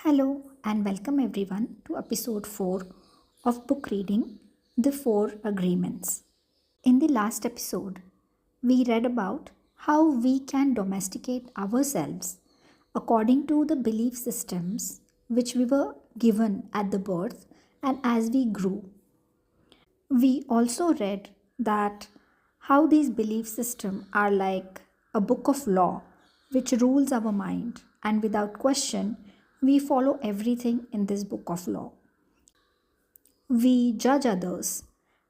Hello and welcome everyone to episode 4 of book reading The Four Agreements. In the last episode, we read about how we can domesticate ourselves according to the belief systems which we were given at the birth and as we grew. We also read that how these belief systems are like a book of law which rules our mind, and without question we follow everything in this book of law. We judge others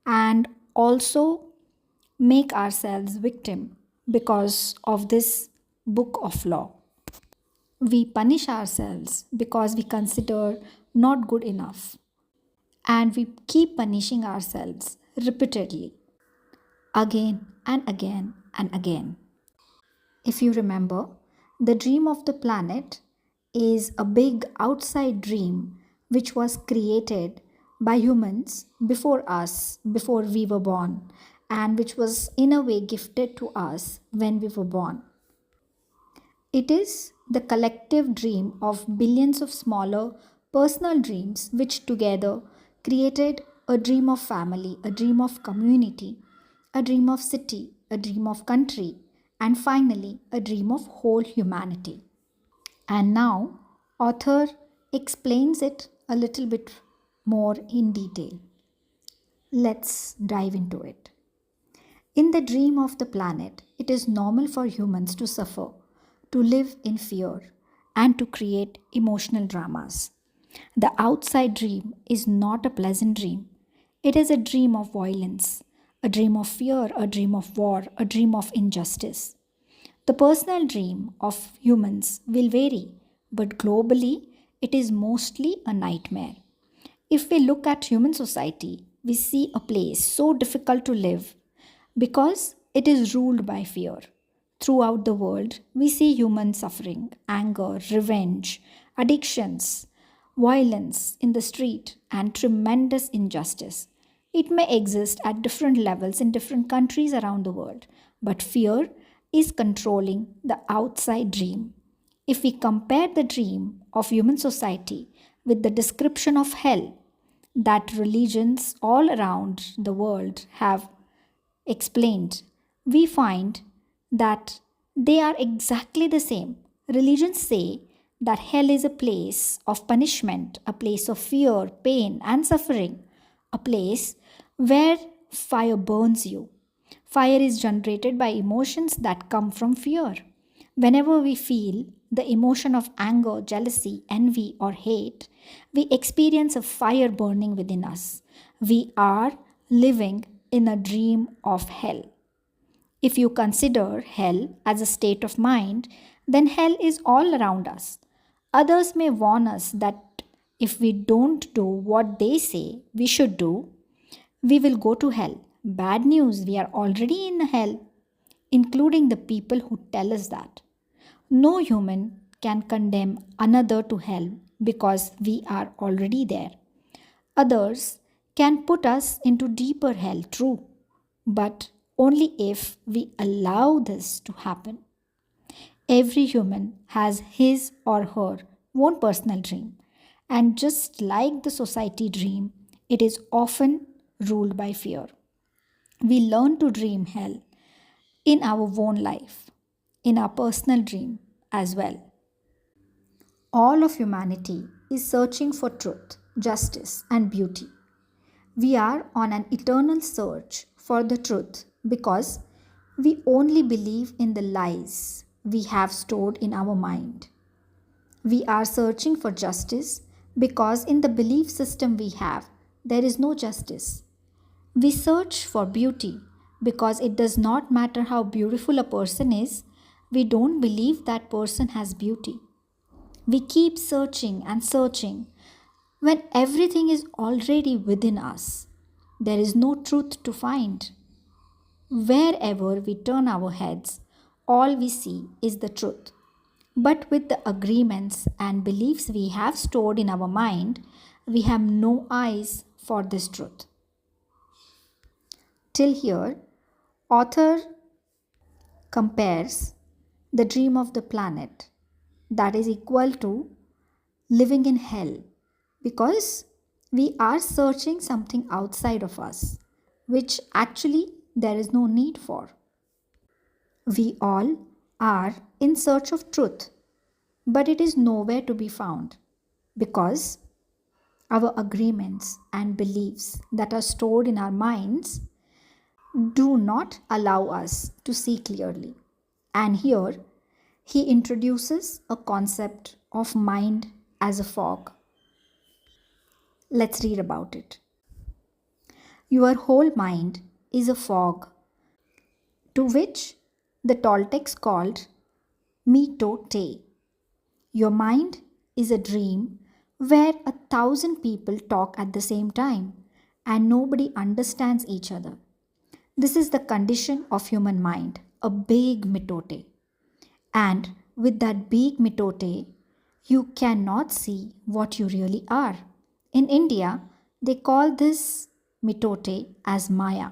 and also make ourselves victim because of this book of law. We punish ourselves because we consider not good enough, and we keep punishing ourselves repeatedly, again and again and again. If you remember, the dream of the planet is a big outside dream which was created by humans before us, before we were born, and which was in a way gifted to us when we were born. It is the collective dream of billions of smaller personal dreams which together created a dream of family, a dream of community, a dream of city, a dream of country, and finally a dream of whole humanity. And now author explains it a little bit more in detail. Let's dive into it. In the dream of the planet, it is normal for humans to suffer, to live in fear, and to create emotional dramas. The outside dream is not a pleasant dream. It is a dream of violence, a dream of fear, a dream of war, a dream of injustice. The personal dream of humans will vary, but globally, it is mostly a nightmare. If we look at human society, we see a place so difficult to live because it is ruled by fear. Throughout the world, we see human suffering, anger, revenge, addictions, violence in the street, and tremendous injustice. It may exist at different levels in different countries around the world, but fear is controlling the outside dream. If we compare the dream of human society with the description of hell that religions all around the world have explained, we find that they are exactly the same. Religions say that hell is a place of punishment, a place of fear, pain, and suffering, a place where fire burns you. Fire is generated by emotions that come from fear. Whenever we feel the emotion of anger, jealousy, envy, or hate, we experience a fire burning within us. We are living in a dream of hell. If you consider hell as a state of mind, then hell is all around us. Others may warn us that if we don't do what they say we should do, we will go to hell. Bad news, we are already in hell, including the people who tell us that. No human can condemn another to hell because we are already there. Others can put us into deeper hell, true, but only if we allow this to happen. Every human has his or her own personal dream, and just like the society dream, it is often ruled by fear. We learn to dream hell in our own life, in our personal dream as well. All of humanity is searching for truth, justice, and beauty. We are on an eternal search for the truth because we only believe in the lies we have stored in our mind. We are searching for justice because in the belief system we have, there is no justice. We search for beauty because it does not matter how beautiful a person is, we don't believe that person has beauty. We keep searching and searching when everything is already within us. There is no truth to find. Wherever we turn our heads, all we see is the truth. But with the agreements and beliefs we have stored in our mind, we have no eyes for this truth. Till here, author compares the dream of the planet that is equal to living in hell because we are searching something outside of us, which actually there is no need for. We all are in search of truth, but it is nowhere to be found because our agreements and beliefs that are stored in our minds do not allow us to see clearly. And here he introduces a concept of mind as a fog. Let's read about it. Your whole mind is a fog, to which the Toltecs called mitote. Your mind is a dream where 1,000 people talk at the same time and nobody understands each other. This is the condition of human mind, a big mitote. And with that big mitote, you cannot see what you really are. In India, they call this mitote as Maya,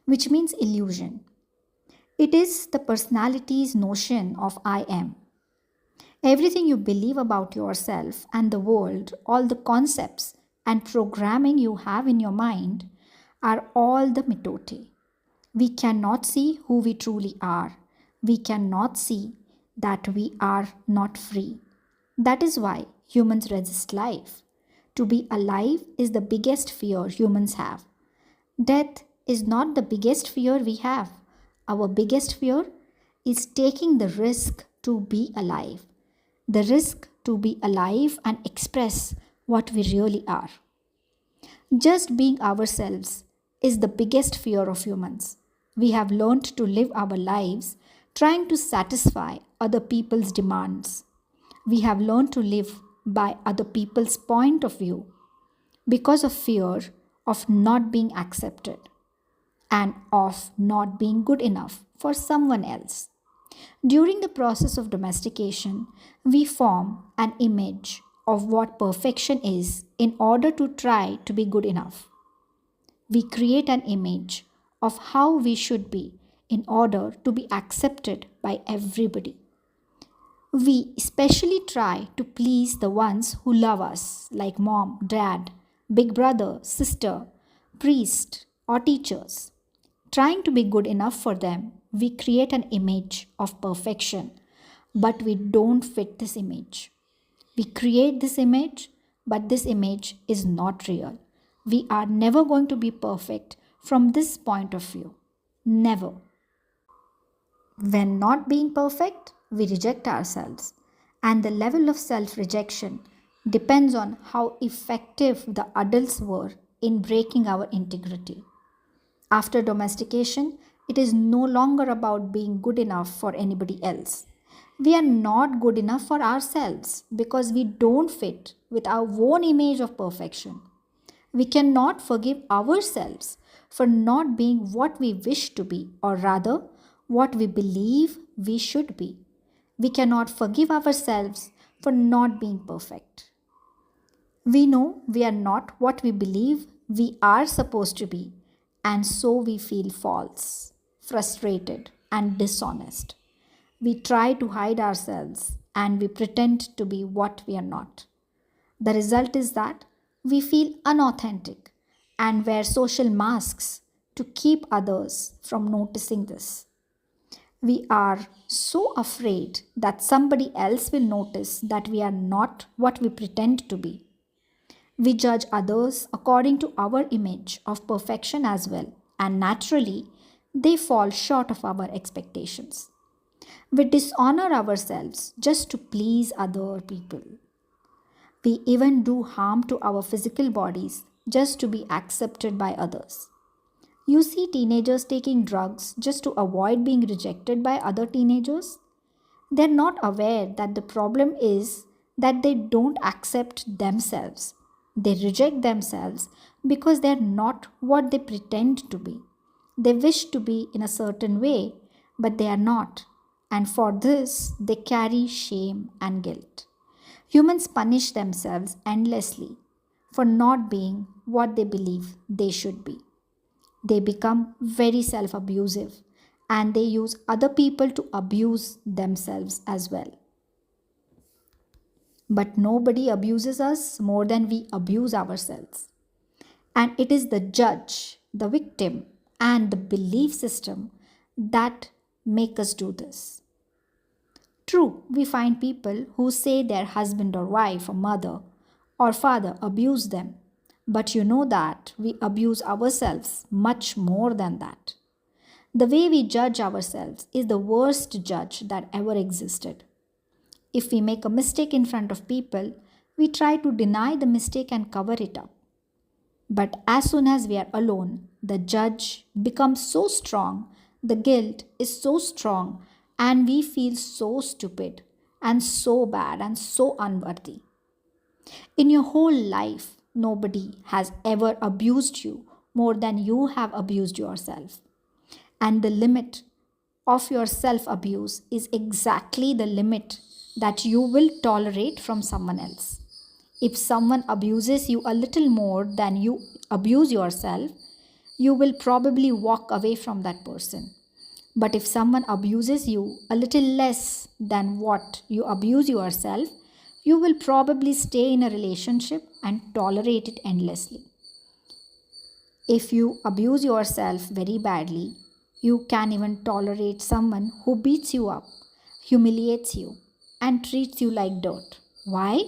which means illusion. It is the personality's notion of I am. Everything you believe about yourself and the world, all the concepts and programming you have in your mind, are all the mitote. We cannot see who we truly are. We cannot see that we are not free. That is why humans resist life. To be alive is the biggest fear humans have. Death is not the biggest fear we have. Our biggest fear is taking the risk to be alive. The risk to be alive and express what we really are. Just being ourselves is the biggest fear of humans. We have learned to live our lives trying to satisfy other people's demands. We have learned to live by other people's point of view because of fear of not being accepted and of not being good enough for someone else. During the process of domestication, we form an image of what perfection is in order to try to be good enough. We create an image of how we should be in order to be accepted by everybody. We especially try to please the ones who love us, like mom, dad, big brother, sister, priest, or teachers. Trying to be good enough for them, we create an image of perfection, but we don't fit this image. We create this image, but this image is not real. We are never going to be perfect from this point of view. Never. When not being perfect, we reject ourselves. And the level of self rejection depends on how effective the adults were in breaking our integrity. After domestication, it is no longer about being good enough for anybody else. We are not good enough for ourselves because we don't fit with our own image of perfection. We cannot forgive ourselves for not being what we wish to be, or rather, what we believe we should be. We cannot forgive ourselves for not being perfect. We know we are not what we believe we are supposed to be, and so we feel false, frustrated, and dishonest. We try to hide ourselves and we pretend to be what we are not. The result is that we feel unauthentic and wear social masks to keep others from noticing this. We are so afraid that somebody else will notice that we are not what we pretend to be. We judge others according to our image of perfection as well, and naturally, they fall short of our expectations. We dishonor ourselves just to please other people. We even do harm to our physical bodies just to be accepted by others. You see teenagers taking drugs just to avoid being rejected by other teenagers. They're not aware that the problem is that they don't accept themselves. They reject themselves because they're not what they pretend to be. They wish to be in a certain way, but they are not. And for this, they carry shame and guilt. Humans punish themselves endlessly for not being what they believe they should be. They become very self abusive and they use other people to abuse themselves as well. But nobody abuses us more than we abuse ourselves. And it is the judge, the victim, and the belief system that make us do this. True, we find people who say their husband or wife or mother or father abuse them. But you know that we abuse ourselves much more than that. The way we judge ourselves is the worst judge that ever existed. If we make a mistake in front of people, we try to deny the mistake and cover it up. But as soon as we are alone, the judge becomes so strong, the guilt is so strong, and we feel so stupid and so bad and so unworthy. In your whole life, nobody has ever abused you more than you have abused yourself. And the limit of your self abuse is exactly the limit that you will tolerate from someone else. If someone abuses you a little more than you abuse yourself, you will probably walk away from that person. But if someone abuses you a little less than what you abuse yourself, you will probably stay in a relationship and tolerate it endlessly. If you abuse yourself very badly, you can even tolerate someone who beats you up, humiliates you, and treats you like dirt. Why?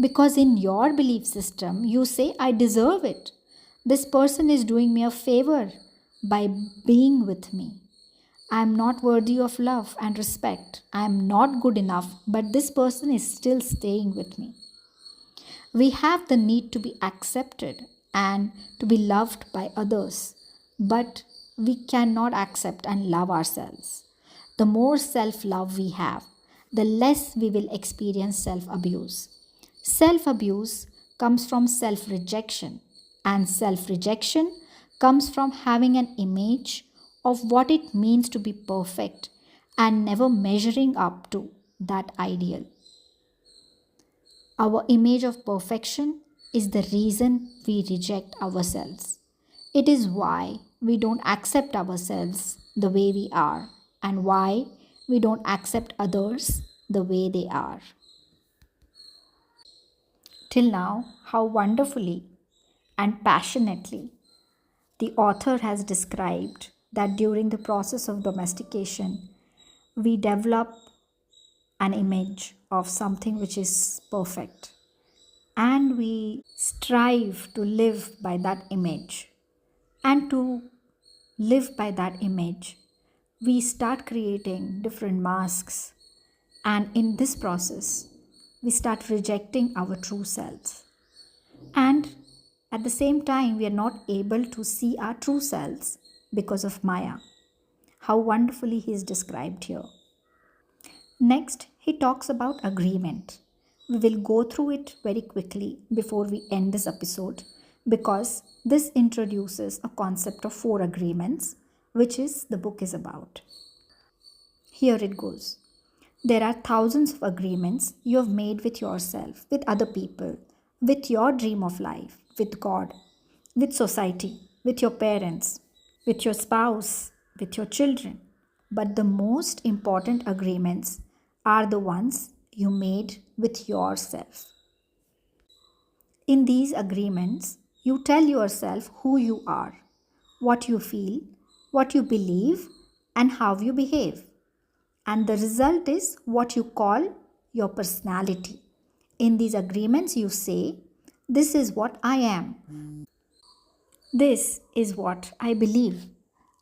Because in your belief system, you say, I deserve it. This person is doing me a favor by being with me. I am not worthy of love and respect. I am not good enough, but this person is still staying with me. We have the need to be accepted and to be loved by others, but we cannot accept and love ourselves. The more self love we have, the less we will experience self abuse. Self abuse comes from self rejection, and self rejection comes from having an image of what it means to be perfect and never measuring up to that ideal. Our image of perfection is the reason we reject ourselves. It is why we don't accept ourselves the way we are and why we don't accept others the way they are. Till now, how wonderfully and passionately the author has described that during the process of domestication, we develop an image of something which is perfect and we strive to live by that image. And to live by that image, we start creating different masks, and in this process, we start rejecting our true selves. And at the same time, we are not able to see our true selves because of Maya. How wonderfully he is described here. Next, he talks about agreement. We will go through it very quickly before we end this episode because this introduces a concept of four agreements, which is the book is about. Here it goes. There are thousands of agreements you have made with yourself, with other people, with your dream of life, with God, with society, with your parents, with your spouse, with your children. But the most important agreements are the ones you made with yourself. In these agreements, you tell yourself who you are, what you feel, what you believe, and how you behave. And the result is what you call your personality. In these agreements, you say, this is what I am. This is what I believe.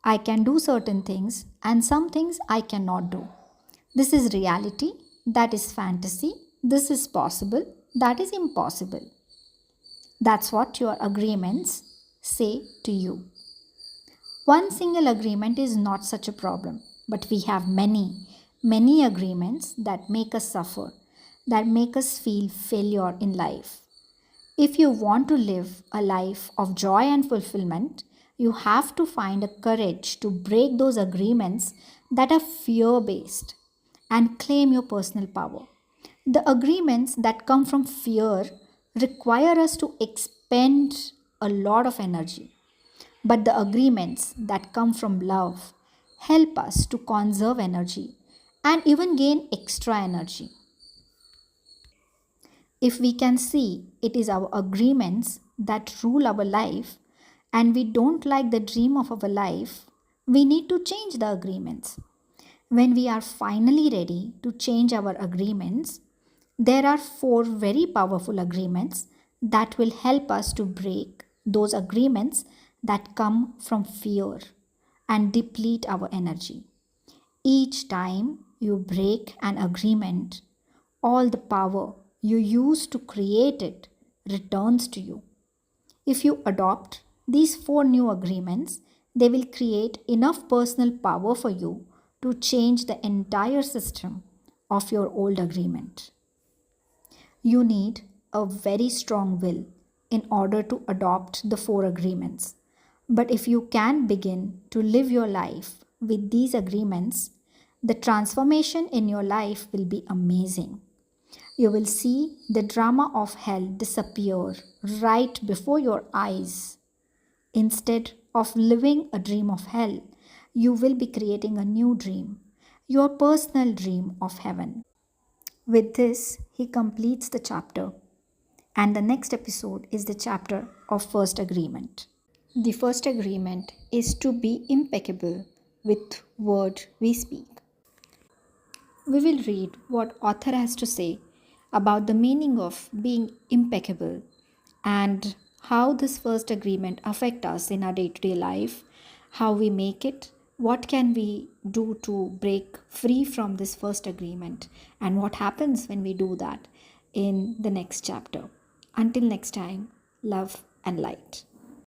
I can do certain things and some things I cannot do. This is reality, that is fantasy, this is possible, that is impossible. That's what your agreements say to you. One single agreement is not such a problem, but we have many agreements that make us suffer, that make us feel failure in life. If you want to live a life of joy and fulfillment, you have to find a courage to break those agreements that are fear based and claim your personal power. The agreements that come from fear require us to expend a lot of energy, but the agreements that come from love help us to conserve energy and even gain extra energy. If we can see it is our agreements that rule our life and we don't like the dream of our life, we need to change the agreements. When we are finally ready to change our agreements, there are four very powerful agreements that will help us to break those agreements that come from fear and deplete our energy. Each time you break an agreement, all the power you used to create it returns to you. If you adopt these four new agreements, they will create enough personal power for you to change the entire system of your old agreement. You need a very strong will in order to adopt the four agreements. But if you can begin to live your life with these agreements, the transformation in your life will be amazing. You will see the drama of hell disappear right before your eyes. Instead of living a dream of hell, you will be creating a new dream, your personal dream of heaven. With this, he completes the chapter, and the next episode is the chapter of first agreement. The first agreement is to be impeccable with word we speak. We will read what author has to say about the meaning of being impeccable and how this first agreement affect us in our day-to-day life, how we make it, what can we do to break free from this first agreement, and what happens when we do that in the next chapter. Until next time, love and light.